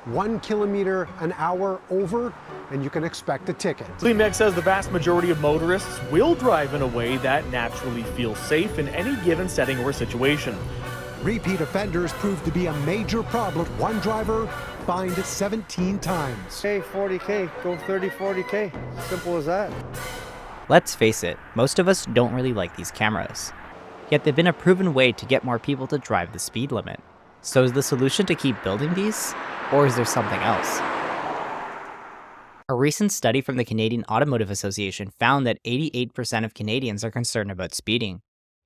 1 an hour over, and you can expect a ticket. Nic says the vast majority of motorists will drive in a way that naturally feels safe in any given setting or situation. Repeat offenders proved to be a major problem. One driver fined 17 times. Hey, 40K, go 30, 40K. Simple as that. Let's face it, most of us don't really like these cameras. Yet they've been a proven way to get more people to drive the speed limit. So is the solution to keep building these? Or is there something else? A recent study from the Canadian Automotive Association found that 88% of Canadians are concerned about speeding.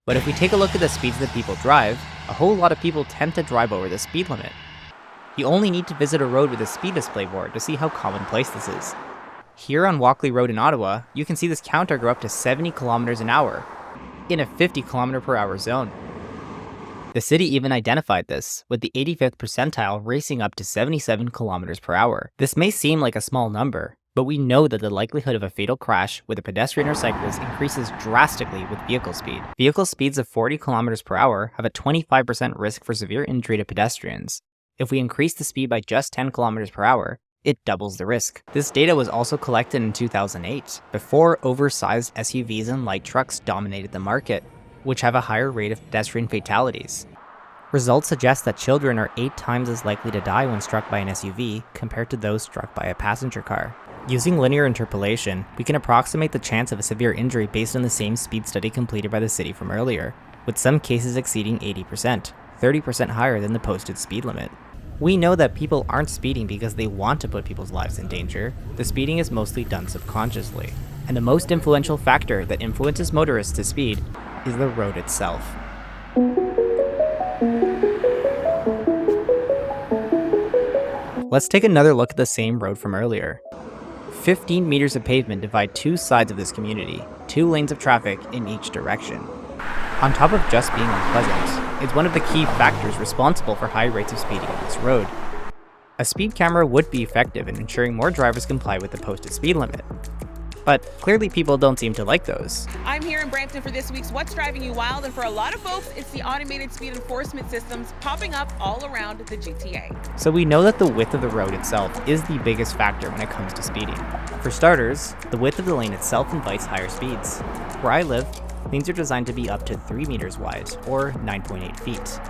But if we take a look at the speeds that people drive, a whole lot of people tend to drive over the speed limit. You only need to visit a road with a speed display board to see how commonplace this is. Here on Walkley Road in Ottawa, you can see this counter go up to 70 kilometers an hour in a 50 km/h zone. The city even identified this, with the 85th percentile racing up to 77 km/h. This may seem like a small number, but we know that the likelihood of a fatal crash with a pedestrian or cyclist increases drastically with vehicle speed. Vehicle speeds of 40 km/h have a 25% risk for severe injury to pedestrians. If we increase the speed by just 10 km/h, it doubles the risk. This data was also collected in 2008, before oversized SUVs and light trucks dominated the market, which have a higher rate of pedestrian fatalities. Results suggest that children are 8 times as likely to die when struck by an SUV compared to those struck by a passenger car. Using linear interpolation, we can approximate the chance of a severe injury based on the same speed study completed by the city from earlier, with some cases exceeding 80%, 30% higher than the posted speed limit. We know that people aren't speeding because they want to put people's lives in danger. The speeding is mostly done subconsciously. And the most influential factor that influences motorists to speed is the road itself. Let's take another look at the same road from earlier. 15 meters of pavement divide two sides of this community, 2 lanes of traffic in each direction. On top of just being unpleasant, it's one of the key factors responsible for high rates of speeding on this road. A speed camera would be effective in ensuring more drivers comply with the posted speed limit. But clearly people don't seem to like those. I'm here in Brampton for this week's What's Driving You Wild, and for a lot of folks, it's the automated speed enforcement systems popping up all around the GTA. So we know that the width of the road itself is the biggest factor when it comes to speeding. For starters, the width of the lane itself invites higher speeds. Where I live, lanes are designed to be up to 3 meters wide, or 9.8 feet.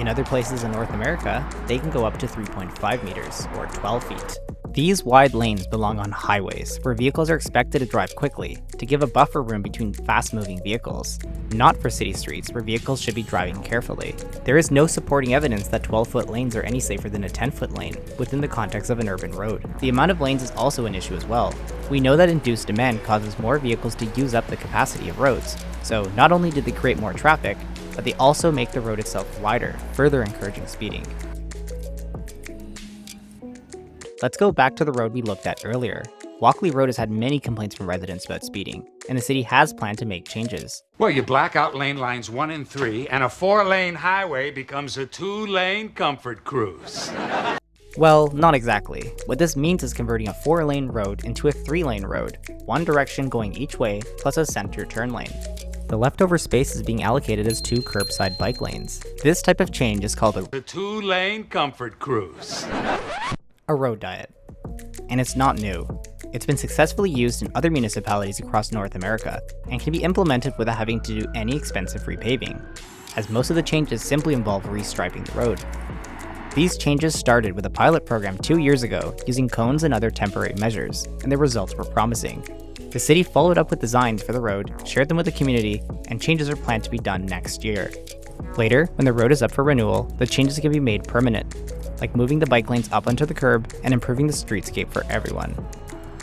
In other places in North America, they can go up to 3.5 meters, or 12 feet. These wide lanes belong on highways, where vehicles are expected to drive quickly, to give a buffer room between fast-moving vehicles, not for city streets where vehicles should be driving carefully. There is no supporting evidence that 12-foot lanes are any safer than a 10-foot lane, within the context of an urban road. The amount of lanes is also an issue as well. We know that induced demand causes more vehicles to use up the capacity of roads, so not only did they create more traffic, but they also make the road itself wider, further encouraging speeding. Let's go back to the road we looked at earlier. Walkley Road has had many complaints from residents about speeding, and the city has planned to make changes. Well, you black out lane lines 1 and 3, and a 4-lane highway becomes a 2-lane comfort cruise. Well, not exactly. What this means is converting a 4-lane road into a 3-lane road, one direction going each way, plus a center turn lane. The leftover space is being allocated as 2 curbside bike lanes. This type of change is called a 2-lane comfort cruise. road diet. And it's not new. It's been successfully used in other municipalities across North America, and can be implemented without having to do any expensive repaving, as most of the changes simply involve restriping the road. These changes started with a pilot program 2 years ago using cones and other temporary measures, and the results were promising. The city followed up with designs for the road, shared them with the community, and changes are planned to be done next year. Later, when the road is up for renewal, the changes can be made permanent, like moving the bike lanes up onto the curb and improving the streetscape for everyone.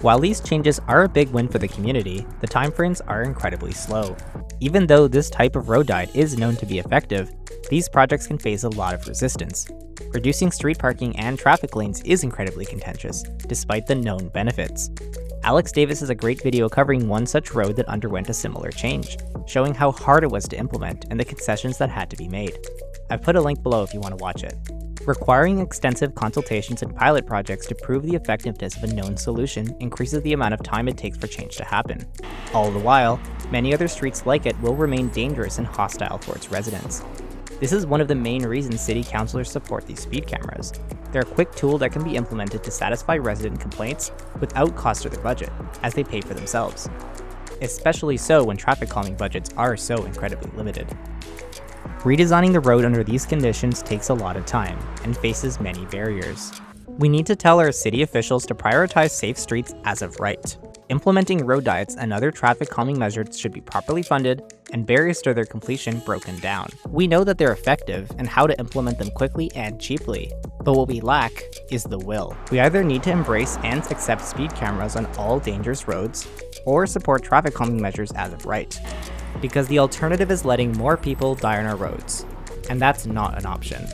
While these changes are a big win for the community, the timeframes are incredibly slow. Even though this type of road diet is known to be effective, these projects can face a lot of resistance. Reducing street parking and traffic lanes is incredibly contentious, despite the known benefits. Alex Davis has a great video covering one such road that underwent a similar change, showing how hard it was to implement and the concessions that had to be made. I've put a link below if you want to watch it. Requiring extensive consultations and pilot projects to prove the effectiveness of a known solution increases the amount of time it takes for change to happen. All the while, many other streets like it will remain dangerous and hostile towards residents. This is one of the main reasons city councilors support these speed cameras. They're a quick tool that can be implemented to satisfy resident complaints without cost to their budget, as they pay for themselves. Especially so when traffic calming budgets are so incredibly limited. Redesigning the road under these conditions takes a lot of time and faces many barriers. We need to tell our city officials to prioritize safe streets as of right. Implementing road diets and other traffic calming measures should be properly funded and barriers to their completion broken down. We know that they're effective and how to implement them quickly and cheaply, but what we lack is the will. We either need to embrace and accept speed cameras on all dangerous roads, or support traffic calming measures as of right. Because the alternative is letting more people die on our roads, and that's not an option.